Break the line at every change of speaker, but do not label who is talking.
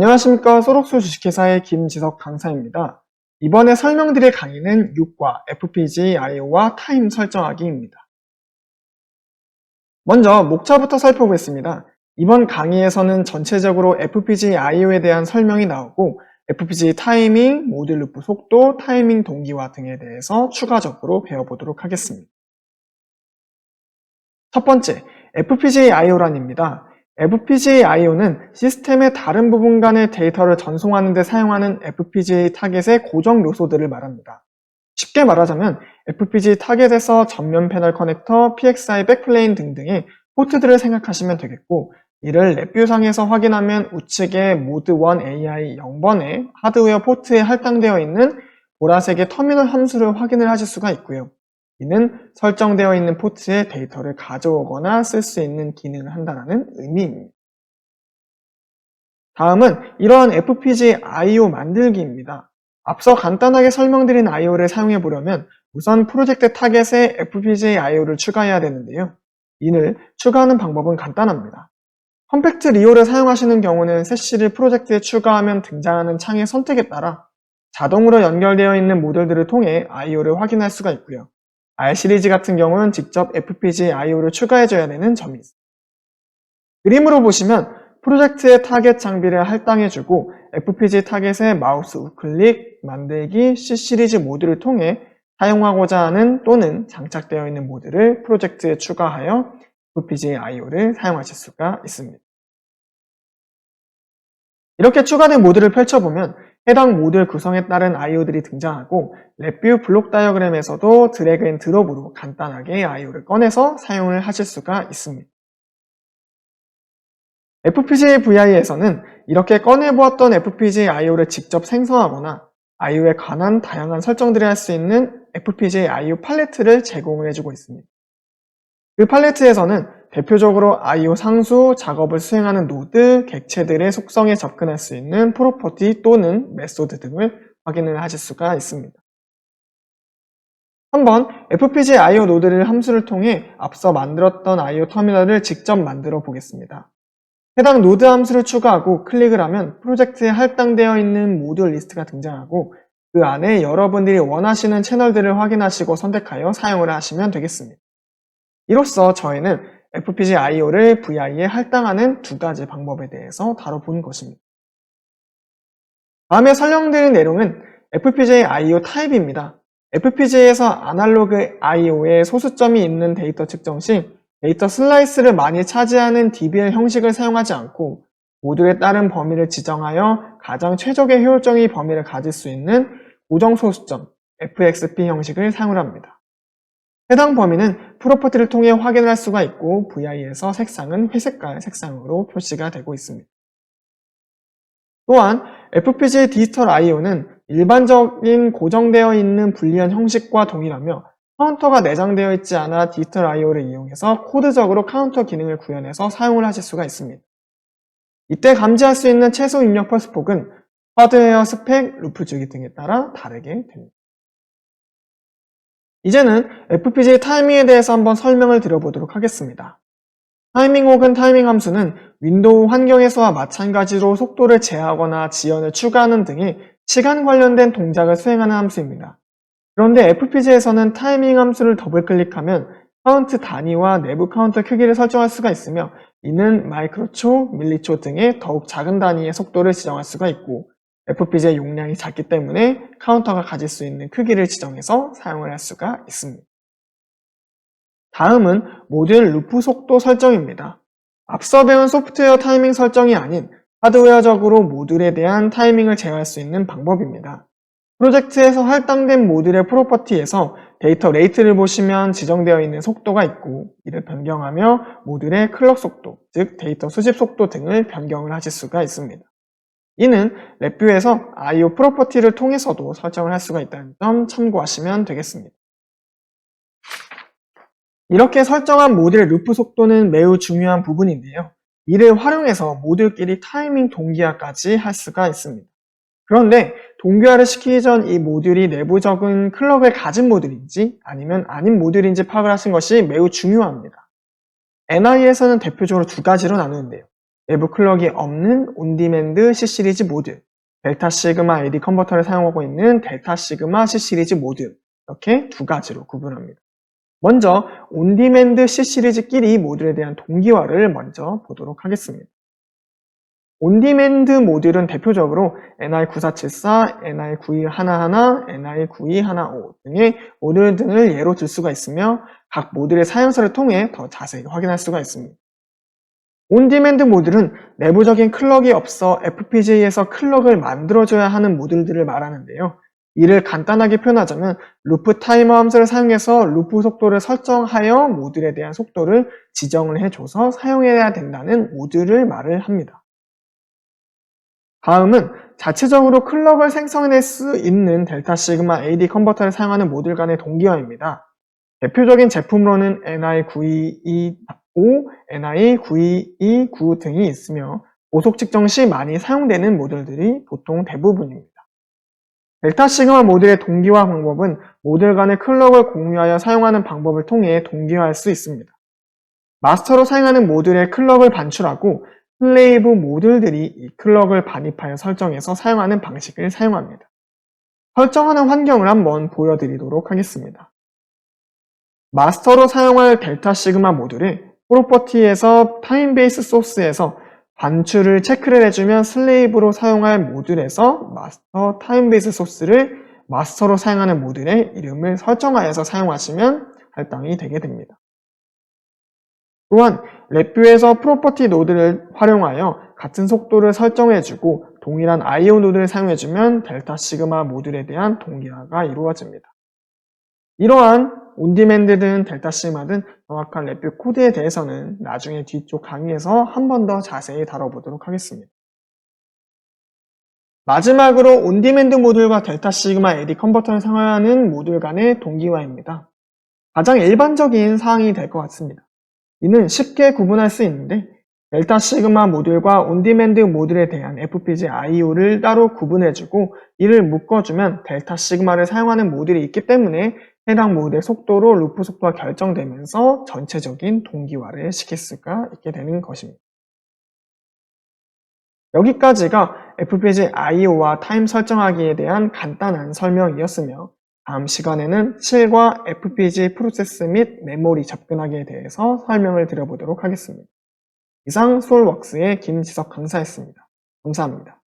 안녕하십니까. 소록소 주식회사의 김지석 강사입니다. 이번에 설명드릴 강의는 6과 FPGA I/O와 타임 설정하기입니다. 먼저 목차부터 살펴보겠습니다. 이번 강의에서는 전체적으로 FPGA I/O에 대한 설명이 나오고 FPGA 타이밍, 모듈 루프 속도, 타이밍 동기화 등에 대해서 추가적으로 배워보도록 하겠습니다. 첫 번째, FPGA I/O란입니다. FPGA I/O는 시스템의 다른 부분 간의 데이터를 전송하는 데 사용하는 FPGA 타겟의 고정 요소들을 말합니다. 쉽게 말하자면 FPGA 타겟에서 전면 패널 커넥터, PXI 백플레인 등등의 포트들을 생각하시면 되겠고, 이를 랩뷰상에서 확인하면 우측에 모드 1 AI 0번의 하드웨어 포트에 할당되어 있는 보라색의 터미널 함수를 확인을 하실 수가 있고요. 이는 설정되어 있는 포트에 데이터를 가져오거나 쓸 수 있는 기능을 한다는 의미입니다. 다음은 이러한 FPGA I/O 만들기입니다. 앞서 간단하게 설명드린 I/O를 사용해 보려면 우선 프로젝트 타겟에 FPGA I/O를 추가해야 되는데요. 이를 추가하는 방법은 간단합니다. 컴팩트 리오를 사용하시는 경우는 세시를 프로젝트에 추가하면 등장하는 창의 선택에 따라 자동으로 연결되어 있는 모듈들을 통해 I/O를 확인할 수가 있고요. R 시리즈 같은 경우는 직접 FPGA I/O를 추가해줘야 되는 점이 있습니다. 그림으로 보시면 프로젝트의 타겟 장비를 할당해주고 FPGA 타겟의 마우스 우클릭, 만들기, C 시리즈 모듈을 통해 사용하고자 하는 또는 장착되어 있는 모듈을 프로젝트에 추가하여 FPGA I/O를 사용하실 수가 있습니다. 이렇게 추가된 모듈을 펼쳐보면 해당 모듈 구성에 따른 I/O들이 등장하고 랩뷰 블록 다이어그램에서도 드래그 앤 드롭으로 간단하게 I/O를 꺼내서 사용을 하실 수가 있습니다. FPGA VI에서는 이렇게 꺼내보았던 FPGA I/O를 직접 생성하거나 I/O에 관한 다양한 설정들을 할 수 있는 FPGA I/O 팔레트를 제공을 해주고 있습니다. 그 팔레트에서는 대표적으로 I/O 상수, 작업을 수행하는 노드, 객체들의 속성에 접근할 수 있는 프로퍼티 또는 메소드 등을 확인을 하실 수가 있습니다. 한번 FPGA I/O 노드를 함수를 통해 앞서 만들었던 I/O 터미널을 직접 만들어 보겠습니다. 해당 노드 함수를 추가하고 클릭을 하면 프로젝트에 할당되어 있는 모듈 리스트가 등장하고 그 안에 여러분들이 원하시는 채널들을 확인하시고 선택하여 사용을 하시면 되겠습니다. 이로써 저희는 FPGA I/O를 VI에 할당하는 두 가지 방법에 대해서 다뤄본 것입니다. 다음에 설명드릴 내용은 FPGA I/O 타입입니다. FPGA에서 아날로그 I/O에 소수점이 있는 데이터 측정 시 데이터 슬라이스를 많이 차지하는 DBL 형식을 사용하지 않고 모듈에 따른 범위를 지정하여 가장 최적의 효율적인 범위를 가질 수 있는 고정 소수점 FXP 형식을 사용을 합니다. 해당 범위는 프로퍼티를 통해 확인을 할 수가 있고 VI에서 색상은 회색깔 색상으로 표시가 되고 있습니다. 또한 FPGA 디지털 I/O는 일반적인 고정되어 있는 불리한 형식과 동일하며 카운터가 내장되어 있지 않아 디지털 I/O를 이용해서 코드적으로 카운터 기능을 구현해서 사용을 하실 수가 있습니다. 이때 감지할 수 있는 최소 입력 펄스폭은 하드웨어 스펙, 루프 주기 등에 따라 다르게 됩니다. 이제는 FPGA 타이밍에 대해서 한번 설명을 드려보도록 하겠습니다. 타이밍 혹은 타이밍 함수는 윈도우 환경에서와 마찬가지로 속도를 제어하거나 지연을 추가하는 등의 시간 관련된 동작을 수행하는 함수입니다. 그런데 FPGA에서는 타이밍 함수를 더블 클릭하면 카운트 단위와 내부 카운터 크기를 설정할 수가 있으며 이는 마이크로초, 밀리초 등의 더욱 작은 단위의 속도를 지정할 수가 있고 FPGA 용량이 작기 때문에 카운터가 가질 수 있는 크기를 지정해서 사용을 할 수가 있습니다. 다음은 모듈 루프 속도 설정입니다. 앞서 배운 소프트웨어 타이밍 설정이 아닌 하드웨어적으로 모듈에 대한 타이밍을 제어할 수 있는 방법입니다. 프로젝트에서 할당된 모듈의 프로퍼티에서 데이터 레이트를 보시면 지정되어 있는 속도가 있고 이를 변경하며 모듈의 클럭 속도, 즉 데이터 수집 속도 등을 변경을 하실 수가 있습니다. 이는 랩뷰에서 I/O 프로퍼티를 통해서도 설정을 할 수가 있다는 점 참고하시면 되겠습니다. 이렇게 설정한 모듈의 루프 속도는 매우 중요한 부분인데요. 이를 활용해서 모듈끼리 타이밍 동기화까지 할 수가 있습니다. 그런데 동기화를 시키기 전 이 모듈이 내부적인 클럭을 가진 모듈인지 아니면 아닌 모듈인지 파악을 하신 것이 매우 중요합니다. NI에서는 대표적으로 두 가지로 나누는데요. 외부 클럭이 없는 온디맨드 C 시리즈 모드, 델타 시그마 AD 컨버터를 사용하고 있는 델타 시그마 C 시리즈 모드, 이렇게 두 가지로 구분합니다. 먼저 온디맨드 C 시리즈끼리 모듈에 대한 동기화를 먼저 보도록 하겠습니다. 온디맨드 모듈은 대표적으로 NI9474, NI9211, NI9215 등의 모듈 등을 예로 들 수가 있으며 각 모듈의 사용서를 통해 더 자세히 확인할 수가 있습니다. 온디맨드 모듈은 내부적인 클럭이 없어 FPGA에서 클럭을 만들어줘야 하는 모듈들을 말하는데요. 이를 간단하게 표현하자면 루프 타이머 함수를 사용해서 루프 속도를 설정하여 모듈에 대한 속도를 지정을 해줘서 사용해야 된다는 모듈을 말을 합니다. 다음은 자체적으로 클럭을 생성해낼 수 있는 델타 시그마 AD 컨버터를 사용하는 모듈 간의 동기화입니다. 대표적인 제품으로는 NI9225, NI9229 등이 있으며 고속 측정 시 많이 사용되는 모듈들이 보통 대부분입니다. 델타 시그마 모듈의 동기화 방법은 모듈 간의 클럭을 공유하여 사용하는 방법을 통해 동기화할 수 있습니다. 마스터로 사용하는 모듈의 클럭을 반출하고 슬레이브 모듈들이 이 클럭을 반입하여 설정해서 사용하는 방식을 사용합니다. 설정하는 환경을 한번 보여드리도록 하겠습니다. 마스터로 사용할 델타 시그마 모듈을 프로퍼티에서 타임 베이스 소스에서 반출을 체크를 해주면 슬레이브로 사용할 모듈에서 마스터 타임 베이스 소스를 마스터로 사용하는 모듈의 이름을 설정하여서 사용하시면 할당이 되게 됩니다. 또한 랩뷰에서 프로퍼티 노드를 활용하여 같은 속도를 설정해주고 동일한 IO 노드를 사용해주면 델타 시그마 모듈에 대한 동기화가 이루어집니다. 이러한 온디맨드든 델타 시그마든 정확한 랩뷰 코드에 대해서는 나중에 뒤쪽 강의에서 한 번 더 자세히 다뤄보도록 하겠습니다. 마지막으로 온디맨드 모듈과 델타 시그마 AD 컨버터를 사용하는 모듈 간의 동기화입니다. 가장 일반적인 사항이 될 것 같습니다. 이는 쉽게 구분할 수 있는데 델타 시그마 모듈과 온디맨드 모듈에 대한 FPGA IO를 따로 구분해주고 이를 묶어주면 델타 시그마를 사용하는 모듈이 있기 때문에 해당 모듈의 속도로 루프 속도가 결정되면서 전체적인 동기화를 시킬 수가 있게 되는 것입니다. 여기까지가 FPGA IO와 타임 설정하기에 대한 간단한 설명이었으며 다음 시간에는 실과 FPGA 프로세스 및 메모리 접근하기에 대해서 설명을 드려보도록 하겠습니다. 이상 소울웍스의 김지석 강사였습니다. 감사합니다.